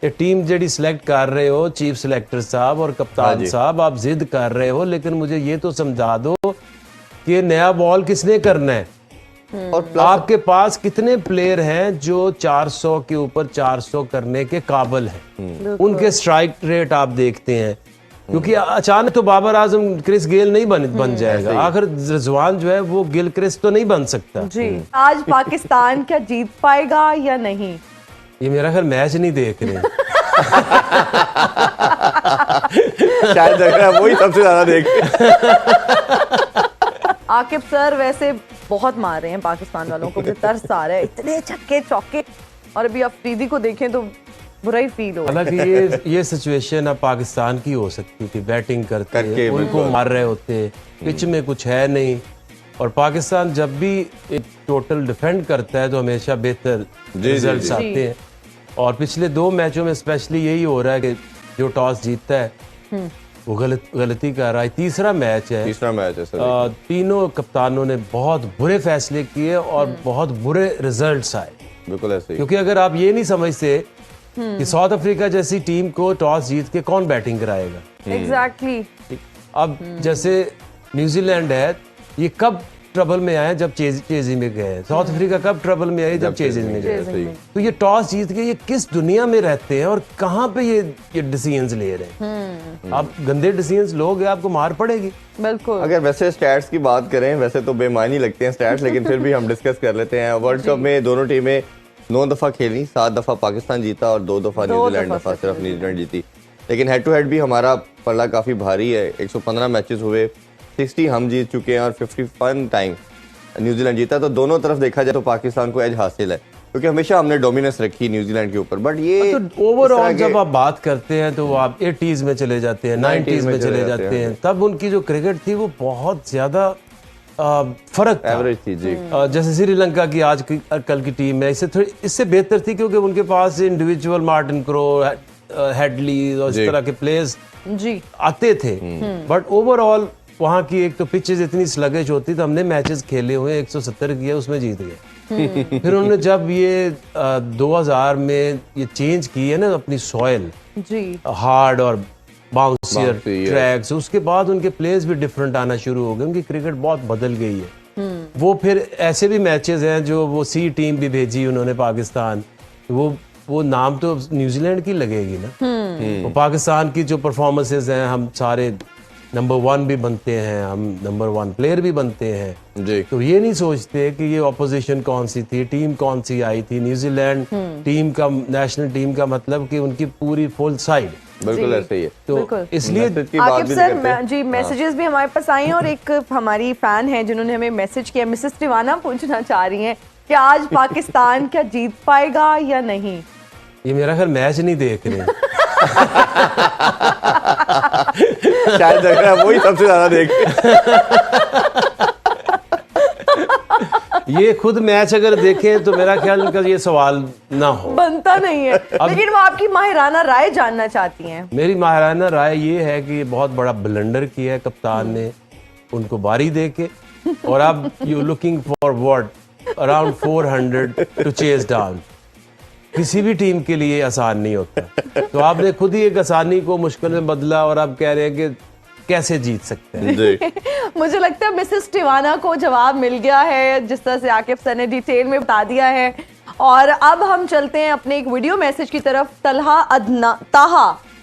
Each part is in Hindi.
ये टीम जेडी सिलेक्ट कर रहे हो चीफ सिलेक्टर साहब और कप्तान साहब, आप जिद कर रहे हो, लेकिन मुझे ये तो समझा दो कि ये नया बॉल किसने करना है और आपके पास कितने प्लेयर हैं जो 400 के ऊपर 400 करने के काबिल हैं। उनके स्ट्राइक रेट आप देखते हैं, क्योंकि अचानक तो बाबर आजम क्रिस गेल नहीं बन जाएगा। आखिर रिजवान जो है वो गिल क्रिस तो नहीं बन सकता जी। आज पाकिस्तान क्या जीत पाएगा या नहीं? ये मेरा ख्याल मैच नहीं देख रहे शायद देख रहा है, वही सबसे ज्यादा देख आकिब सर वैसे बहुत मार रहे हैं पाकिस्तान वालों को, तरस आ रहा है, इतने छक्के चौके, और अभी अफरीदी को देखें तो बुरा ही फील हो। हालांकि ये सिचुएशन अब पाकिस्तान की हो सकती थी, बैटिंग करके उनको मार रहे होते, पिच में कुछ है नहीं, और पाकिस्तान जब भी एक टोटल डिफेंड करता है तो हमेशा बेहतर रिजल्ट्स आते हैं। और पिछले 2 मैचों में स्पेशली यही हो रहा है कि जो टॉस जीतता है वो गलती कर रहा है। तीसरा मैच है सर। तीनों कप्तानों ने बहुत बुरे फैसले किए और बहुत बुरे रिजल्ट्स आए। बिल्कुल ऐसे ही, क्योंकि अगर आप ये नहीं समझते कि साउथ अफ्रीका जैसी टीम को टॉस जीत के कौन बैटिंग कराएगा। एग्जैक्टली। अब जैसे न्यूजीलैंड है, ये कब ट्रबल में आए जब चेजिंग में गए। साउथ अफ्रीका कब ट्रबल में आए जब चेजिंग में गए। तो ये टॉस जीत के ये किस दुनिया में रहते हैं और कहाँ पे ये डिसीजंस ले रहे हैं। आप गंदे डिसीजंस लोगे आपको मार पड़ेगी। बिल्कुल। अगर वैसे स्टैट्स की बात करें, वैसे तो बेमानी लगते हैं स्टैट्स, लेकिन फिर भी हम डिस्कस कर लेते हैं। वर्ल्ड कप में दोनों टीमें 9 दफा खेली, 7 दफा पाकिस्तान जीता और 2 दफा न्यूजीलैंड दफा सिर्फ न्यूजीलैंड जीती। लेकिन हेड टू हेड भी हमारा पल्ला काफी भारी है। 115 मैचेस हुए, 60 हम जीत चुके हैं और 51 टाइम न्यूजीलैंड जीता। तो दोनों तरफ देखा जाए तो पाकिस्तान को एज हासिल है, क्योंकि हमेशा हमने डोमिनेंस रखी न्यूजीलैंड के ऊपर। बट ये तो ओवरऑल जब आप बात करते हैं तो आप 80s में चले जाते हैं, 90s में चले जाते हैं, तब उनकी जो क्रिकेट थी वो बहुत ज्यादा फर्क था। एवरेज थी जी। जैसे श्रीलंका की आज कल की टीम है इससे बेहतर थी, क्योंकि उनके पास इंडिविजुअल मार्टिन क्रो, हेडली और इस तरह के प्लेयर्स जी आते थे। बट ओवरऑल वहाँ की एक तो पिचेस इतनी स्लगिश होती, तो हमने मैचेस खेले हुए 170 किए, उसमें जीत गए। फिर उन्होंने जब ये 2000 में ये चेंज की है ना अपनी सॉइल जी, हार्ड और बाउंसियर ट्रैक्स, उसके बाद उनके प्लेयर्स भी डिफरेंट आना शुरू हो गए। उनकी क्रिकेट बहुत बदल गई है। वो फिर ऐसे भी मैचेस हैं जो वो सी टीम भी भेजी उन्होंने पाकिस्तान, वो नाम तो न्यूजीलैंड की लगेगी ना। वो पाकिस्तान की जो परफॉर्मेंसेज हैं, हम सारे नंबर 1 भी बनते हैं, हम नंबर 1 प्लेयर भी बनते हैं जी। तो ये नहीं सोचते कि ये ऑपोजिशन कौन सी थी, टीम कौन सी आई थी। न्यूजीलैंड टीम का, नेशनल टीम का मतलब कि उनकी पूरी फुल साइड। बिल्कुल ऐसे ही है। तो इसलिए आकिब सर जी मैसेजेस भी हमारे पास आए हैं, और एक हमारी फैन है जिन्होंने हमें मैसेज किया, मिसेस टिवाना पूछना चाह रही हैं कि आज पाकिस्तान क्या जीत पाएगा या नहीं। ये मेरा ख्याल मैच नहीं देख रहे शायद देख रहा है, वही सबसे ज्यादा देख ये खुद मैच अगर देखें तो मेरा ख्याल इनका ये सवाल ना हो, बनता नहीं है। लेकिन वो आपकी माहिराना राय जानना चाहती हैं। मेरी माहिराना राय ये है कि ये बहुत बड़ा ब्लंडर किया है कप्तान ने उनको बारी दे के, और अब you looking for what around 400 to chase down. किसी भी टीम के लिए आसान नहीं होता, तो आपने खुद ही एक आसानी को मुश्किल में बदला और आप कह रहे हैं कि कैसे जीत सकते हैं। मुझे लगता है मिसेस टिवाना को जवाब मिल गया है, जिस तरह से आकिब सर ने डिटेल में बता दिया है। और अब हम चलते हैं अपने एक वीडियो मैसेज की तरफ।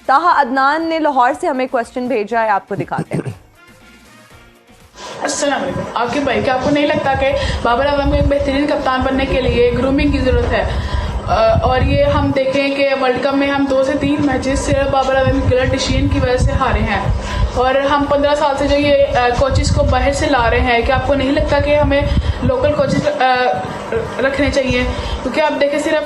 ताहा अदनान ने लाहौर से हमें क्वेश्चन भेजा है, आपको दिखाते हैं। अस्सलाम वालेकुम। आपके भाई, क्या आपको नहीं लगता कि बाबर आजम को एक बेहतरीन कप्तान बनने के लिए ग्रूमिंग की जरूरत है? और ये हम देखें कि वर्ल्ड कप में हम 2 से 3 मैचेस सिर्फ बाबर आजम की गलत डिसीजन की वजह से हारे हैं, और हम 15 साल से जो ये कोचेस को बाहर से ला रहे हैं, क्या आपको नहीं लगता कि हमें लोकल कोचेस रखने चाहिए? क्योंकि आप देखें सिर्फ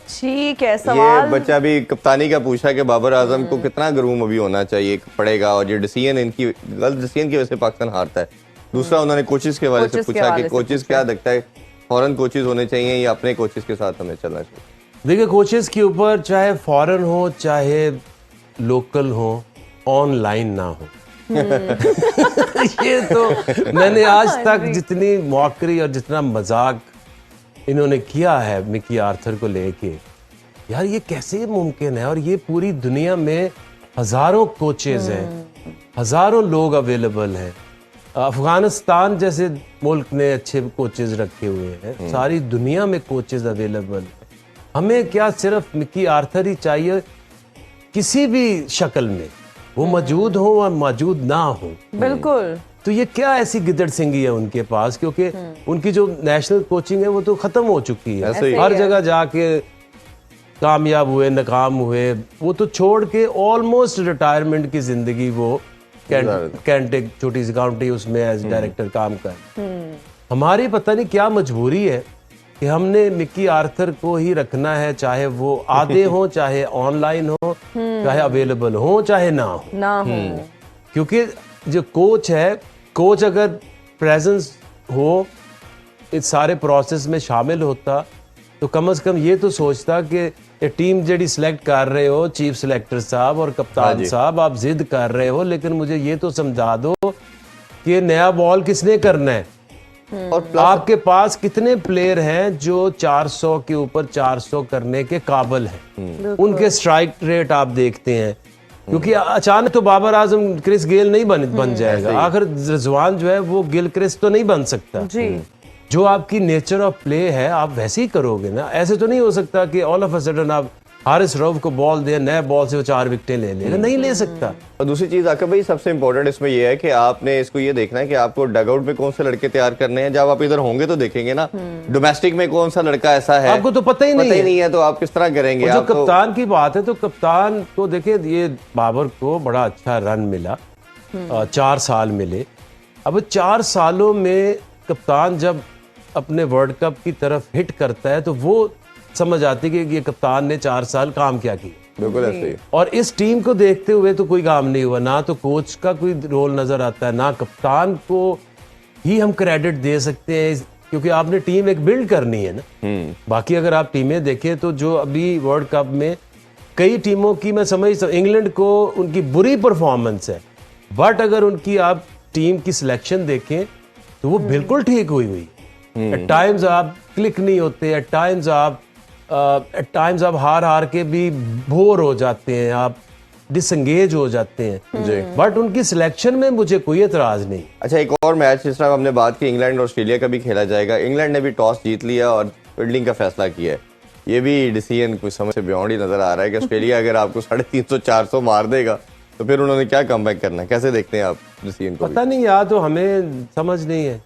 ठीक है सवाल। ये बच्चा भी कप्तानी का पूछा कि बाबर आजम को कितना ग्रूम अभी होना चाहिए पड़ेगा, और ये डिसीजन इनकी गलत डिसीजन की वजह से पाकिस्तान हारता है। दूसरा उन्होंने कोचेस के हवाले से पूछा कि कोचेस क्या लगता है, फॉरेन कोचेस होने चाहिए या अपने कोचेस के साथ हमें चलना चाहिए? देखिए, कोचेस के ऊपर चाहे फॉरेन हो चाहे लोकल हो, ऑनलाइन ना हो। ये तो मैंने आज तक जितनी मौकरी और जितना मजाक इन्होंने किया है मिकी आर्थर को लेके, यार ये कैसे मुमकिन है, और ये पूरी दुनिया में हजारों कोचेज हैं, हजारों लोग अवेलेबल हैं। अफगानिस्तान जैसे मुल्क ने अच्छे कोचेज रखे हुए हैं, सारी दुनिया में कोचेज अवेलेबल हैं। हमें क्या सिर्फ मिकी आर्थर ही चाहिए, किसी भी शक्ल में वो मौजूद हो और मौजूद ना हो। बिल्कुल। तो ये क्या ऐसी गिदड़ सिंगी है उनके पास, क्योंकि उनकी जो नेशनल कोचिंग है वो तो खत्म हो चुकी है। ऐसे ही हर जगह जाके कामयाब हुए, नाकाम हुए, वो तो छोड़ के ऑलमोस्ट रिटायरमेंट की जिंदगी वो कैंट एक छोटी सी काउंटी उसमें एज डायरेक्टर काम कर। हमारी पता नहीं क्या मजबूरी है कि हमने मिकी आर्थर को ही रखना है, चाहे वो आधे हो, चाहे ऑनलाइन हो, चाहे अवेलेबल हो, चाहे ना हो। क्योंकि जो कोच है, कोच अगर प्रेजेंस हो इस सारे प्रोसेस में शामिल होता तो कम से कम ये तो सोचता कि ये टीम जेडी सिलेक्ट कर रहे हो, चीफ सिलेक्टर साहब और कप्तान साहब, आप जिद कर रहे हो, लेकिन मुझे ये तो समझा दो कि नया बॉल किसने करना है, और आपके पास कितने प्लेयर हैं जो 400 के ऊपर 400 करने के काबिल हैं। उनके स्ट्राइक रेट आप देखते हैं, क्योंकि अचानक तो बाबर आजम क्रिस गेल नहीं बन जाएगा। आखिर रिजवान जो है वो गिल क्रिस तो नहीं बन सकता जी। जो आपकी नेचर ऑफ प्ले है आप वैसे ही करोगे ना। ऐसे तो नहीं हो सकता कि ऑल ऑफ अ सडन आप हारिस रऊफ को बॉल दे, नए बॉल से वो 4 विकेटें ले लेगा, नहीं ले सकता। और दूसरी चीज आका भाई सबसे इंपॉर्टेंट इसमें यह है कि आपने इसको ये देखना है कि आपको डगआउट में कौन से लड़के तैयार करने हैं। जब आप इधर होंगे तो देखेंगे ना डोमेस्टिक में कौन सा लड़का ऐसा है, आपको तो पता ही नहीं है, तो आप किस तरह करेंगे। जो कप्तान की बात है, तो कप्तान को देखिए, ये बाबर को बड़ा अच्छा रन मिला, 4 साल मिले। अब 4 सालों में कप्तान जब अपने वर्ल्ड कप की तरफ हिट करता है तो वो समझ आती है कि ये कप्तान ने 4 साल काम क्या किया। बिल्कुल ऐसे ही। और इस टीम को देखते हुए तो कोई काम नहीं हुआ, ना तो कोच का कोई रोल नजर आता है, ना कप्तान को ही हम क्रेडिट दे सकते हैं, क्योंकि आपने टीम एक बिल्ड करनी है ना। बाकी अगर आप टीमें देखें तो जो अभी वर्ल्ड कप में कई टीमों की मैं समझ, इंग्लैंड को उनकी बुरी परफॉर्मेंस है, बट अगर उनकी आप टीम की सिलेक्शन देखें तो वो बिल्कुल ठीक हुई। एट टाइम्स आप क्लिक नहीं होते, एट टाइम्स आप हार के भी बोर हो जाते हैं, आप डिसंगेज हो जाते हैं, बट उनकी सिलेक्शन में मुझे कोई एतराज नहीं। अच्छा, एक और मैच जिस तरह हमने बात की, इंग्लैंड और ऑस्ट्रेलिया का भी खेला जाएगा। इंग्लैंड ने भी टॉस जीत लिया और फील्डिंग का फैसला किया है। ये भी डिसीजन कुछ समझ से बियॉन्ड ही नजर आ रहा है कि ऑस्ट्रेलिया अगर आपको 350-400 मार देगा तो फिर उन्होंने क्या कमबैक करना है। कैसे देखते हैं आप डिसीजन को? पता नहीं, या तो हमें समझ नहीं है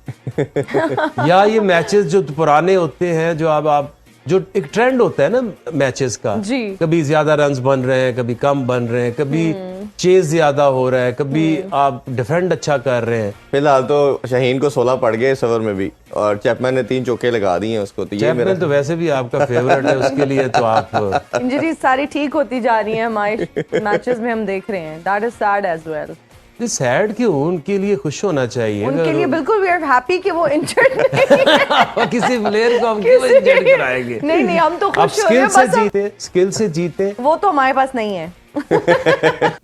या ये मैचेस जो पुराने होते हैं, जो अब आप जो एक ट्रेंड होता है ना मैचेस का, कभी ज्यादा रन्स बन रहे हैं, कभी कम बन रहे हैं, कभी चेज ज्यादा हो रहा है, कभी आप डिफेंड अच्छा कर रहे हैं। फिलहाल तो शाहीन को 16 पड़ गए इस ओवर में भी, और चैपमैन ने 3 चौके लगा दिए हैं उसको। तो चैपमैन तो वैसे भी आपका फेवरेट है, उसके लिए तो आप इंजरीज सारी ठीक होती जा रही हैं हमारे मैचेस में, हम देख रहे हैं। That is sad as well. Sad क्यों, उनके लिए खुश होना चाहिए। उनके लिए बिल्कुल वी आर हैप्पी कि वो इंजर्ड नहीं है। किसी प्लेयर को हम क्यों इंजर्ड कराएंगे? नहीं, हम तो खुश हो रहे हैं, स्किल से जीते, वो तो हमारे पास नहीं है।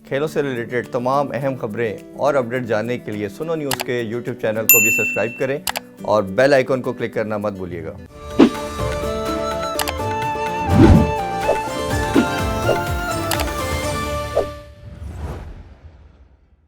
खेलों से रिलेटेड तमाम अहम खबरें और अपडेट जानने के लिए सुनो न्यूज़ के YouTube चैनल को भी सब्सक्राइब करें और बेल आइकन को क्लिक करना मत भूलिएगा।